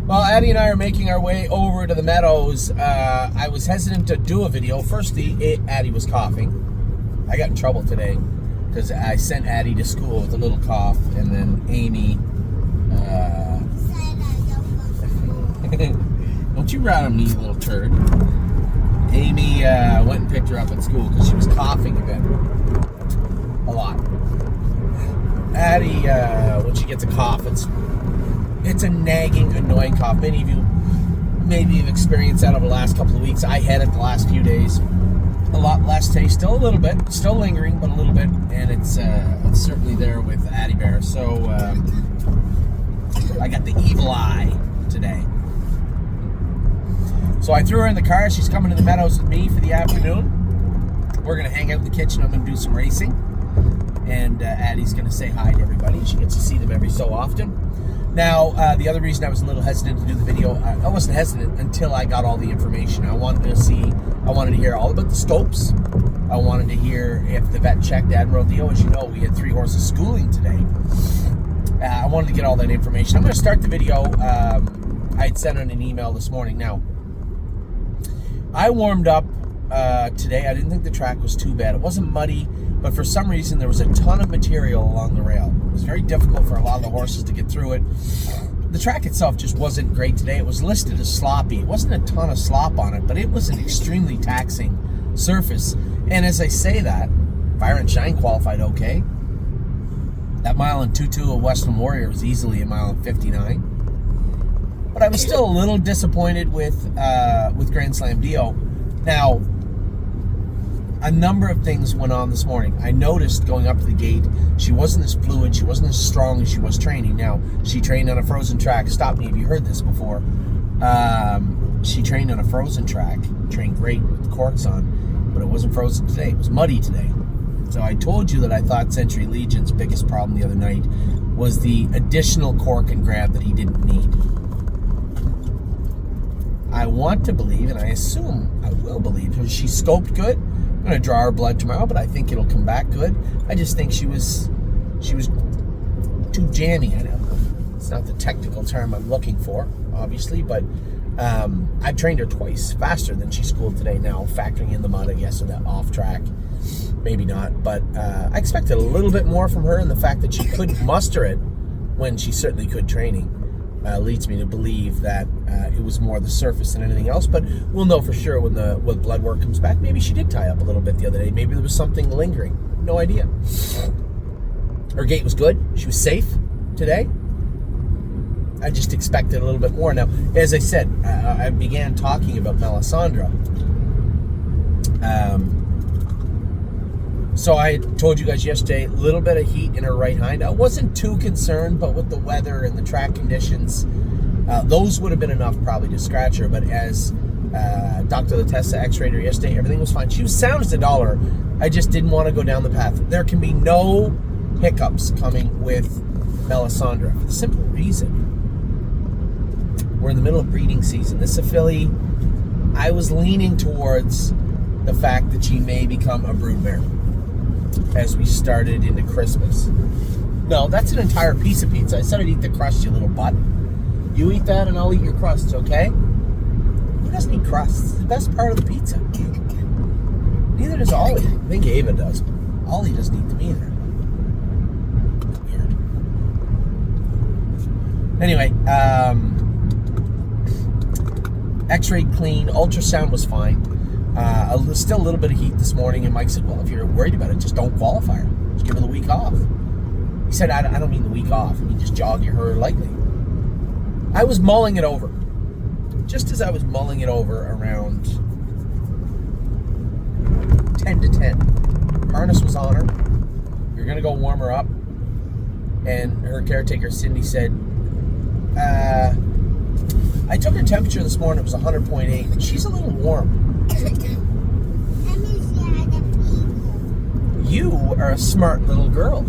Well, Addie and I are making our way over to the Meadows. I was hesitant to do a video. Firstly, Addie was coughing. I got in trouble today because I sent Addie to school with a little cough, and then Amy... don't you rat on me, you little turd. Amy went and picked her up at school because she was coughing a bit. A lot. Addie, when she gets a cough, it's a nagging, annoying cough. Many of you maybe have experienced that over the last couple of weeks. I had it the last few days. A lot less taste, still a little bit, still lingering, but a little bit, and it's certainly there with Addie Bear. So I got the evil eye today. So I threw her in the car. She's coming to the Meadows with me for the afternoon. We're gonna hang out in the kitchen. I'm gonna do some racing, and Addie's gonna say hi to everybody. She gets to see them every so often. Now, the other reason I was a little hesitant to do the video, I wasn't hesitant until I got all the information. I wanted to hear all about the scopes. I wanted to hear if the vet checked Admiral Deo. As you know, we had 3 horses schooling today. I wanted to get all that information. I'm going to start the video. I had sent out an email this morning. Now, I warmed up today. I didn't think the track was too bad. It wasn't muddy, but for some reason there was a ton of material along the rail. It was very difficult for a lot of the horses to get through it. The track itself just wasn't great today. It was listed as sloppy. It wasn't a ton of slop on it, but it was an extremely taxing surface. And as I say that, Fire and Shine qualified okay. That mile and 2-2 of Western Warrior was easily a mile and 59. But I was still a little disappointed with Grand Slam Deo. Now, a number of things went on this morning. I noticed going up to the gate, she wasn't as fluid, she wasn't as strong as she was training. Now, she trained on a frozen track. Stop me if you heard this before. She trained on a frozen track, trained great with the corks on, but it wasn't frozen today. It was muddy today. So I told you that I thought Century Legion's biggest problem the other night was the additional cork and grab that he didn't need. I want to believe, and I assume I will believe, she scoped good. I'm going to draw her blood tomorrow, but I think it'll come back good. I just think she was too jammy. I know it's not the technical term I'm looking for, obviously, but I've trained her twice faster than she schooled today. Now, factoring in the mud, I guess, or that off track, maybe not. But I expected a little bit more from her, and the fact that she could muster it when she certainly could training leads me to believe that it was more the surface than anything else. But we'll know for sure when blood work comes back. Maybe she did tie up a little bit the other day. Maybe there was something lingering. No idea. Her gait was good. She was safe today. I just expected a little bit more. Now, as I said, I began talking about Melisandre. So I told you guys yesterday, a little bit of heat in her right hind. I wasn't too concerned, but with the weather and the track conditions, those would have been enough probably to scratch her. But as Dr. Latessa x-rayed her yesterday, everything was fine. She was sound as a dollar. I just didn't want to go down the path. There can be no hiccups coming with Melisandre for the simple reason. We're in the middle of breeding season. This is a filly. I was leaning towards the fact that she may become a broodmare as we started into Christmas. No, that's an entire piece of pizza. I said I'd eat the crust, you little butt. You eat that and I'll eat your crusts, okay? Who doesn't eat crusts? It's the best part of the pizza. Neither does Ollie. I think Ava does. Ollie doesn't eat them either. Weird. Anyway, x-ray clean, ultrasound was fine. Still a little bit of heat this morning, and Mike said, well, if you're worried about it, just don't qualify her. Just give her the week off. He said, I don't mean the week off. I mean, just jog her lightly. I was mulling it over. Just as I was mulling it over around 10 to 10. Harness was on her. You're going to go warm her up. And her caretaker, Cindy, said, I took her temperature this morning. It was 100.8. She's a little warm. You are a smart little girl.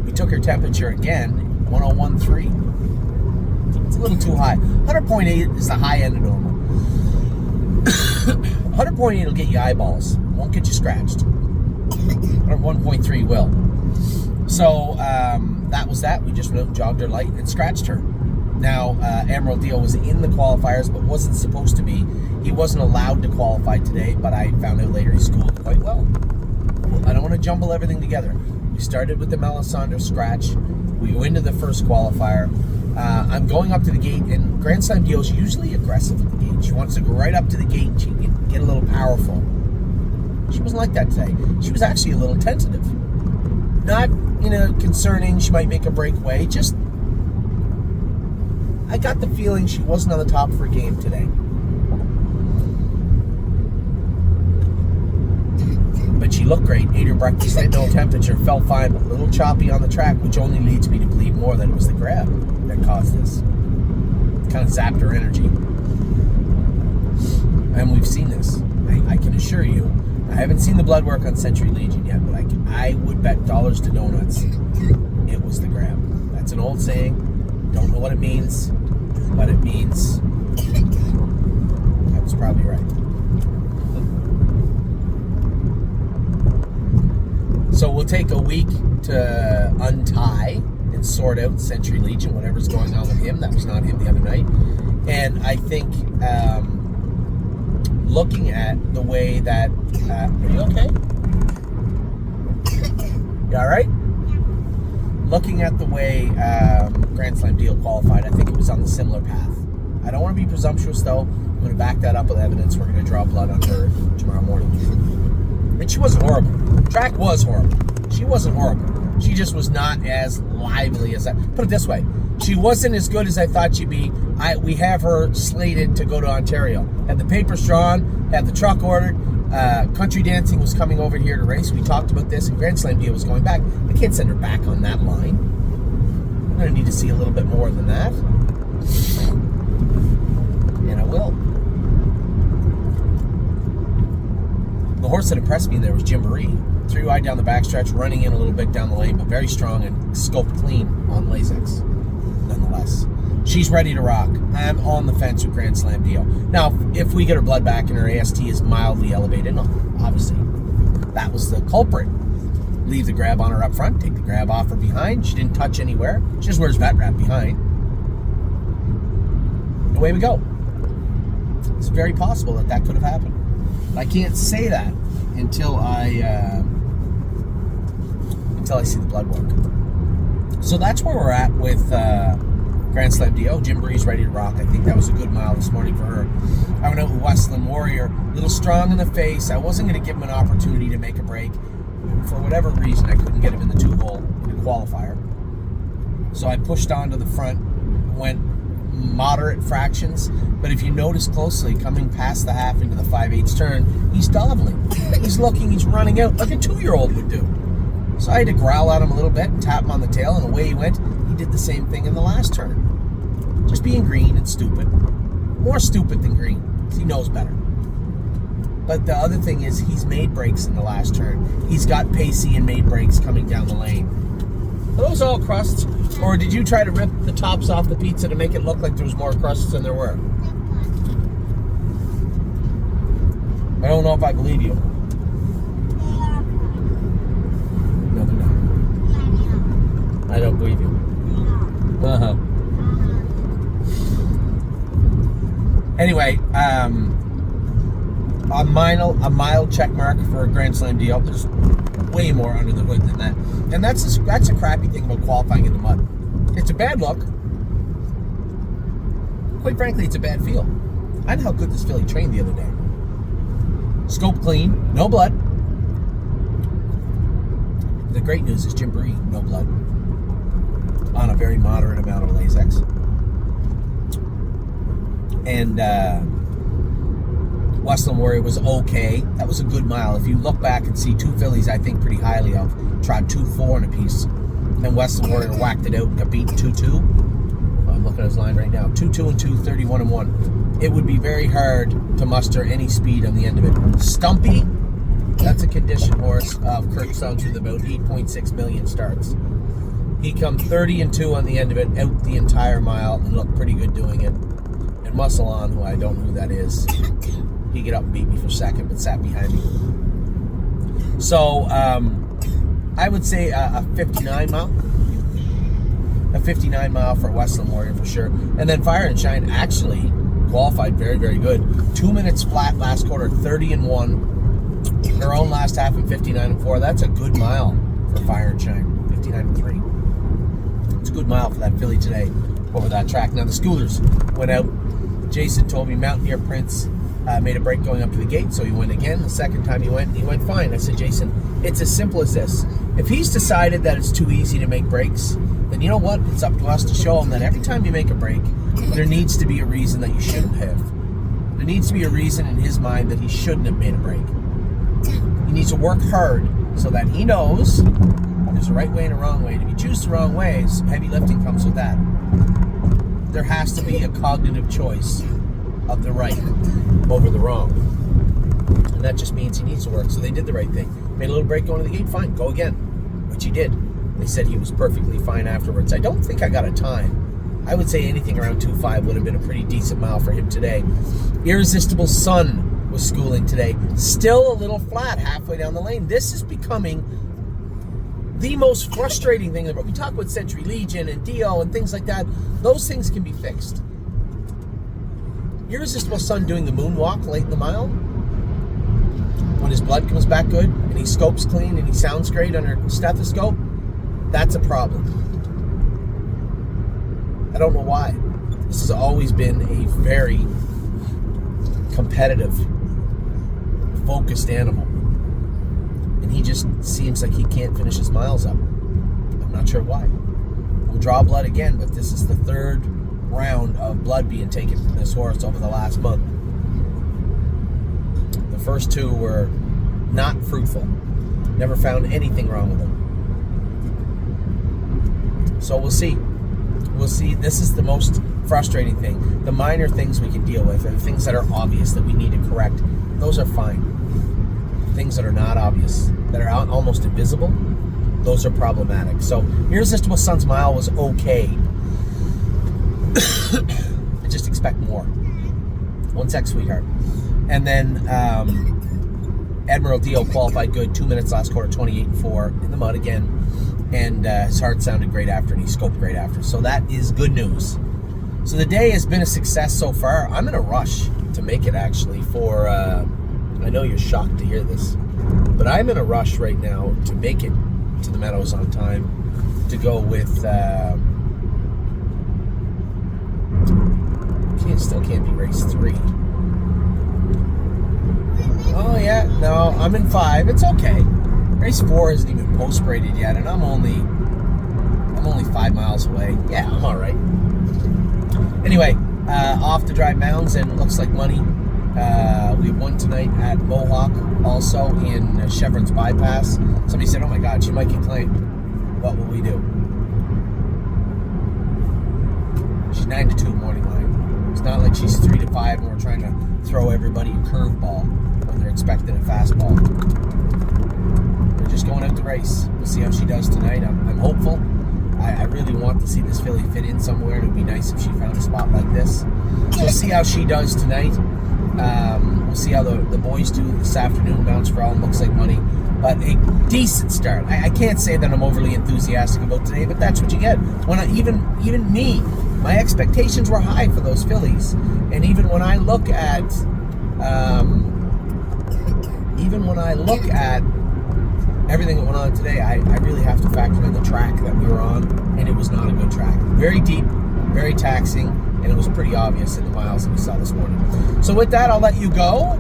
We took her temperature again, 101.3. It's a little too high. 100.8 is the high end of normal. 100.8 will get you eyeballs. Won't get you scratched. 101.3 will. So that was that. We just went out and jogged her light and scratched her. Now, Emerald Deo was in the qualifiers, but wasn't supposed to be. He wasn't allowed to qualify today, but I found out later he schooled quite well. I don't want to jumble everything together. We started with the Melisandre scratch. We go into the first qualifier. I'm going up to the gate, and Grand Slam Deo is usually aggressive at the gate. She wants to go right up to the gate and she can get a little powerful. She wasn't like that today. She was actually a little tentative. Not, concerning she might make a breakaway. Just, I got the feeling she wasn't on the top of her game today. But she looked great, ate her breakfast at no temperature, felt fine, but a little choppy on the track, which only leads me to believe more that it was the grab that caused this. It kind of zapped her energy. And we've seen this. I can assure you, I haven't seen the blood work on Century Legion yet, but I would bet dollars to donuts it was the grab. That's an old saying. Don't know what it means, but it means I was probably right. So we'll take a week to untie and sort out Century Legion, whatever's going on with him. That was not him the other night. And I think looking at the way that... are you okay? You all right? Looking at the way Grand Slam Deo qualified, I think it was on the similar path. I don't want to be presumptuous, though. I'm going to back that up with evidence. We're going to draw blood on her tomorrow morning. And she wasn't horrible. Track was horrible. She wasn't horrible. She just was not as lively as I... Put it this way. She wasn't as good as I thought she'd be. We have her slated to go to Ontario. Had the papers drawn, had the truck ordered. Country Dancing was coming over here to race. We talked about this, and Grand Slam Deo was going back. I can't send her back on that line. I'm going to need to see a little bit more than that. And I will. The horse that impressed me there was Febuary. 3 wide down the backstretch, running in a little bit down the lane, but very strong and scoped clean on Lasix, nonetheless. She's ready to rock. I'm on the fence with Grand Slam Deo. Now, if we get her blood back and her AST is mildly elevated, no, obviously, that was the culprit. Leave the grab on her up front, take the grab off her behind. She didn't touch anywhere. She just wears vet wrap behind. Away we go. It's very possible that could have happened. I can't say that until I see the blood work. So that's where we're at with Grand Slam Deo. Febuary's ready to rock. I think that was a good mile this morning for her. I went out with Westland Warrior, a little strong in the face. I wasn't going to give him an opportunity to make a break. For whatever reason, I couldn't get him in the 2-hole in the qualifier. So I pushed on to the front, went moderate fractions, but if you notice closely, coming past the half into the 5/8 turn, he's dawdling. He's looking, he's running out like a 2-year-old would do. So I had to growl at him a little bit and tap him on the tail, and away he went. He did the same thing in the last turn. Just being green and stupid. More stupid than green, because he knows better. But the other thing is, he's made breaks in the last turn. He's got pacey and made breaks coming down the lane. Are those all crusts? Or did you try to rip the tops off the pizza to make it look like there was more crusts than there were? I don't know if I believe you. No, they're not. I don't believe you. Uh-huh. Anyway, a mild check mark for a Grand Slam Deo. There's way more under the hood than that. And that's a crappy thing about qualifying in the mud. It's a bad look. Quite frankly, it's a bad feel. I know how good this filly trained the other day. Scope clean, no blood. The great news is Febuary, no blood. On a very moderate amount of Lasix. And Westland Warrior was okay. That was a good mile. If you look back and see 2 fillies I think pretty highly of, tried 2-4 in a piece. And Westland Warrior whacked it out and got beaten 2-2. I'm looking at his line right now. 2-2 and 2, 31-1. It would be very hard to muster any speed on the end of it. Stumpy, that's a conditioned horse of Kirk Suggs with about 8.6 million starts. He come 30-2 on the end of it, out the entire mile, and looked pretty good doing it. And Muscle On, who I don't know who that is, he get up and beat me for second, but sat behind me. So, I would say a 59 mile. a 59 mile for a Westland Warrior for sure. And then Fire and Shine actually qualified very, very good. 2 minutes flat last quarter, 30-1. Her own last half in 59-4. That's a good mile for Fire and Shine, 59-3. It's a good mile for that filly today over that track. Now the schoolers went out. Jason told me Mountaineer Prince made a break going up to the gate, so he went again. The second time he went fine. I said, Jason, it's as simple as this. If he's decided that it's too easy to make breaks, then you know what? It's up to us to show him that every time you make a break, there needs to be a reason that you shouldn't have. There needs to be a reason in his mind that he shouldn't have made a break. He needs to work hard so that he knows there's a right way and a wrong way. And if you choose the wrong way, heavy lifting comes with that. There has to be a cognitive choice of the right over the wrong. And that just means he needs to work. So they did the right thing. Made a little break going to the gate, fine, go again. Which he did. They said he was perfectly fine afterwards. I don't think I got a time. I would say anything around 2.5 would have been a pretty decent mile for him today. Irresistible Sun was schooling today. Still a little flat halfway down the lane. This is becoming the most frustrating thing. We talk about Century Legion and Deo and things like that. Those things can be fixed. Irresistible Sun doing the moonwalk late in the mile, when his blood comes back good and he scopes clean and he sounds great under stethoscope, that's a problem. I don't know why. This has always been a very competitive, focused animal. And he just seems like he can't finish his miles up. I'm not sure why. We'll draw blood again, but this is the third round of blood being taken from this horse over the last month. The first two were not fruitful. Never found anything wrong with them. So we'll see. We'll see. This is the most frustrating thing. The minor things we can deal with, and the things that are obvious that we need to correct, those are fine. Things that are not obvious, that are almost invisible, those are problematic. So Irresistible Sun's mile was okay. I just expect more. One sec, sweetheart. And then Admiral Deo qualified good, 2 minutes last quarter, 28-4 in the mud again. And his heart sounded great after, and he scoped great after. So that is good news. So the day has been a success so far. I'm in a rush to make it, actually, for, I know you're shocked to hear this, but I'm in a rush right now to make it to the Meadows on time, to go with, still can't be race 3. Oh yeah, no, I'm in 5. It's okay. Race 4 isn't even post-graded yet, and I'm only 5 miles away. Yeah, I'm all right. Anyway, off to Dry Mounds, and looks like money. We won tonight at Mohawk, also in Chevron's Bypass. Somebody said, "Oh my God, she might get claimed." What will we do? She's 9-2 morning line. It's not like she's 3-5, and we're trying to throw everybody a curveball when they're expecting a fastball. We're just going out to race. We'll see how she does tonight. I'm hopeful. I really want to see this filly fit in somewhere, and it would be nice if she found a spot like this. So we'll see how she does tonight. We'll see how the boys do this afternoon. Mounts for All looks like money, but a decent start. I can't say that I'm overly enthusiastic about today, but that's what you get. When even me, my expectations were high for those fillies, and even when I look at everything that went on today, I really have to factor in the track that we were on, and it was not a good track. Very deep, very taxing, and it was pretty obvious in the miles that we saw this morning. So with that, I'll let you go.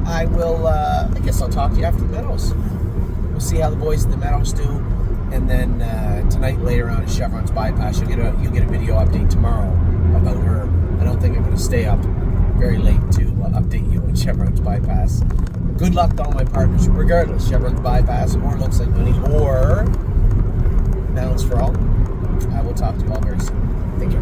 I will, I guess I'll talk to you after the Meadows. We'll see how the boys at the Meadows do, and then tonight later on at Chevron's Bypass, you'll get a video update tomorrow about her. I don't think I'm going to stay up very late to update you on Chevron's Bypass. Good luck to all my partners, regardless, Chevron's Bypass, or Looks Like Money, or Mounts for All. I will talk to you all very soon. Take care.